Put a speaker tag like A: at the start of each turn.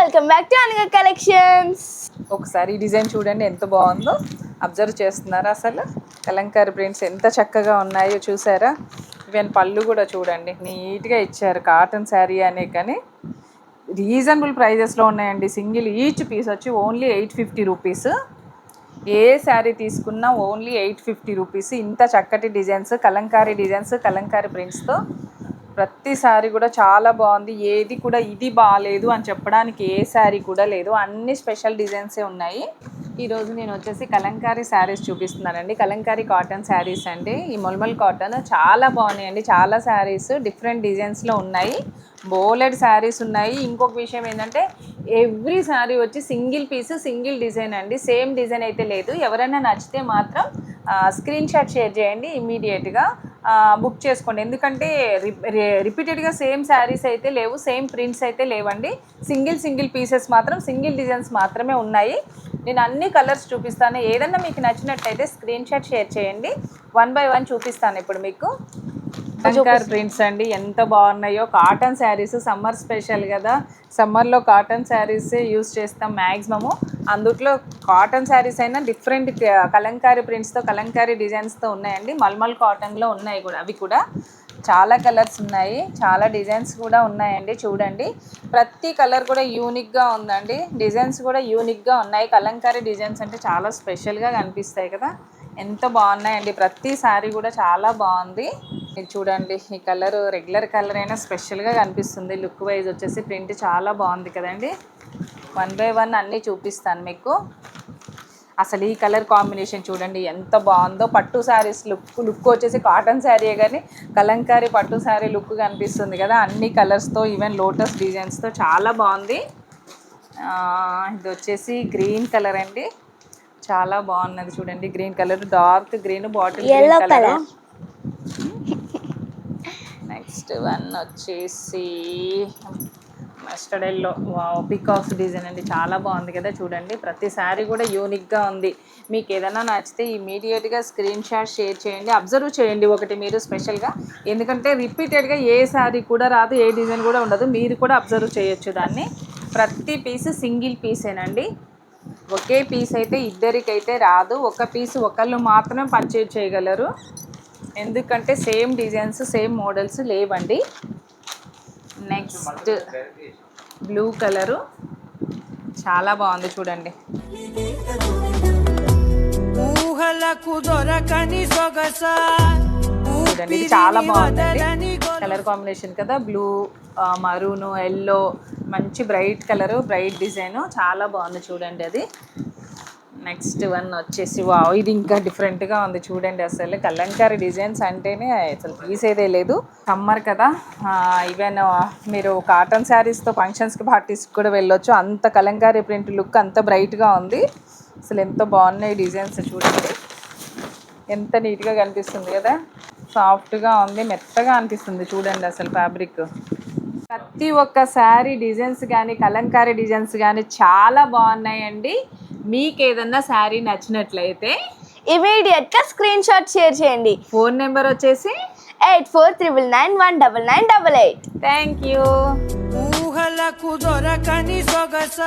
A: Welcome back to అనగా collections.
B: ఒకసారి ఈ డిజైన్ చూడండి ఎంత బాగుందో. అబ్జర్వ్ చేస్తున్నారా? అసలు కలంకారీ ప్రింట్స్ ఎంత చక్కగా ఉన్నాయో చూసారా? ఈవెన్ పళ్ళు కూడా చూడండి నీట్గా ఇచ్చారు. కాటన్ శారీ అనే కానీ రీజనబుల్ ప్రైజెస్లో ఉన్నాయండి. సింగిల్ ఈచ్ పీస్ వచ్చి ఓన్లీ 850 రూపీస్. ఏ శారీ తీసుకున్నా ఓన్లీ 850 రూపీస్. ఇంత చక్కటి డిజైన్స్, కలంకారీ డిజైన్స్, కలంకారీ ప్రింట్స్తో ప్రతి శారీ కూడా చాలా బాగుంది. ఏది కూడా ఇది బాగాలేదు అని చెప్పడానికి ఏ శారీ కూడా లేదు. అన్ని స్పెషల్ డిజైన్సే ఉన్నాయి. ఈరోజు నేను వచ్చేసి కలంకారీ శారీస్ చూపిస్తున్నానండి. కలంకారీ కాటన్ శారీస్ అండి. ఈ మల్మల్ కాటన్ చాలా బాగున్నాయండి. చాలా శారీస్ డిఫరెంట్ డిజైన్స్లో ఉన్నాయి. బోలెడ్ శారీస్ ఉన్నాయి. ఇంకొక విషయం ఏంటంటే ఎవ్రీ శారీ వచ్చి సింగిల్ పీస్ సింగిల్ డిజైన్ అండి. సేమ్ డిజైన్ అయితే లేదు. ఎవరైనా నచ్చితే మాత్రం స్క్రీన్ షాట్ షేర్ చేయండి, ఇమ్మీడియట్గా బుక్ చేసుకోండి. ఎందుకంటే రిపీటెడ్గా సేమ్ శారీస్ అయితే లేవు, సేమ్ ప్రింట్స్ అయితే లేవండి. సింగిల్ పీసెస్ మాత్రం, సింగిల్ డిజైన్స్ మాత్రమే ఉన్నాయి. నేను అన్ని కలర్స్ చూపిస్తాను. ఏదన్నా మీకు నచ్చినట్టయితే స్క్రీన్ షాట్ షేర్ చేయండి. 1 by 1 చూపిస్తాను ఇప్పుడు మీకు. కలంకారీ ప్రింట్స్ అండి ఎంత బాగున్నాయో. కాటన్ శారీస్ సమ్మర్ స్పెషల్ కదా, సమ్మర్లో కాటన్ శారీసే యూస్ చేస్తాం మ్యాక్సిమము. అందుట్లో కాటన్ శారీస్ అయినా డిఫరెంట్ కలంకారీ ప్రింట్స్తో, కలంకారీ డిజైన్స్తో ఉన్నాయండి. మల్మల్ కాటన్లో ఉన్నాయి కూడా. అవి కూడా చాలా కలర్స్ ఉన్నాయి, చాలా డిజైన్స్ కూడా ఉన్నాయండి. చూడండి ప్రతి కలర్ కూడా యూనిక్గా ఉందండి. డిజైన్స్ కూడా యూనిక్గా ఉన్నాయి. కలంకారీ డిజైన్స్ అంటే చాలా స్పెషల్గా కనిపిస్తాయి కదా, ఎంత బాగున్నాయండి. ప్రతి శారీ కూడా చాలా బాగుంది. ఇది చూడండి, ఈ కలర్ రెగ్యులర్ కలర్ అయినా స్పెషల్గా కనిపిస్తుంది. లుక్ వైజ్ వచ్చేసి ప్రింట్ చాలా బాగుంది కదండి. 1 by 1 అన్నీ చూపిస్తాను మీకు. అసలు ఈ కలర్ కాంబినేషన్ చూడండి ఎంత బాగుందో. పట్టు శారీస్ లుక్ వచ్చేసి కాటన్ శారీయే కానీ కలంకారీ పట్టు శారీ లుక్ కనిపిస్తుంది కదా, అన్ని కలర్స్తో, ఈవెన్ లోటస్ డిజైన్స్తో చాలా బాగుంది. ఇది వచ్చేసి గ్రీన్ కలర్ అండి, చాలా బాగున్నది చూడండి. Green colour, dark green, bottle green colour. Next one వచ్చేసి మస్టర్డ్ ఎల్లో, పికాక్స్ డిజైన్ అండి, చాలా బాగుంది కదా. చూడండి ప్రతి శారీ కూడా యూనిక్గా ఉంది. మీకు ఏదైనా నచ్చితే ఇమీడియట్గా స్క్రీన్ షాట్ షేర్ చేయండి. అబ్జర్వ్ చేయండి ఒకటి మీరు స్పెషల్గా, ఎందుకంటే రిపీటెడ్గా ఏ శారీ కూడా రాదు, ఏ డిజైన్ కూడా ఉండదు. మీరు కూడా అబ్జర్వ్ చేయొచ్చు దాన్ని. ప్రతి పీస్ సింగిల్ పీసేనండి. ఒకే పీస్ అయితే ఇద్దరికైతే రాదు. ఒక పీస్ ఒకళ్ళు మాత్రమే పర్చేజ్ చేయగలరు. ఎందుకంటే సేమ్ డిజైన్స్, సేమ్ మోడల్స్ లేవండి. నెక్స్ట్ బ్లూ కలరు చాలా బాగుంది చూడండి. చూడండి ఇది చాలా బాగుందండి. కలర్ కాంబినేషన్ కదా, బ్లూ, మరూను, ఎల్లో, మంచి బ్రైట్ కలరు, బ్రైట్ డిజైను, చాలా బాగుంది చూడండి అది. నెక్స్ట్ వన్ వచ్చేసి వావ్, ఇది ఇంకా డిఫరెంట్గా ఉంది చూడండి. అసలు కలంకారీ డిజైన్స్ అంటేనే అసలు తీసేదే లేదు. సమ్మర్ కదా, ఈవెన్ మీరు కాటన్ శారీస్తో ఫంక్షన్స్కి, పార్టీస్కి కూడా వెళ్ళొచ్చు. అంత కలంకారీ ప్రింట్ లుక్ అంత బ్రైట్గా ఉంది. అసలు ఎంత బాగున్నాయి డిజైన్స్ చూడండి, ఎంత నీట్గా కనిపిస్తుంది కదా. సాఫ్ట్గా ఉంది, మెత్తగా అనిపిస్తుంది చూడండి అసలు ఫ్యాబ్రిక్. ప్రతి ఒక్క శారీ డిజైన్స్ కానీ, కలంకారీ డిజైన్స్ కానీ చాలా బాగున్నాయండి. మీకు ఏదన్నా శారీ నచ్చినట్లయితే
A: ఇమీడియట్గా స్క్రీన్ షాట్ షేర్ చేయండి.
B: ఫోన్ నెంబర్ వచ్చేసి
A: 8499919988.
B: Thank you.
C: ఊహలకు దొరకని సొగస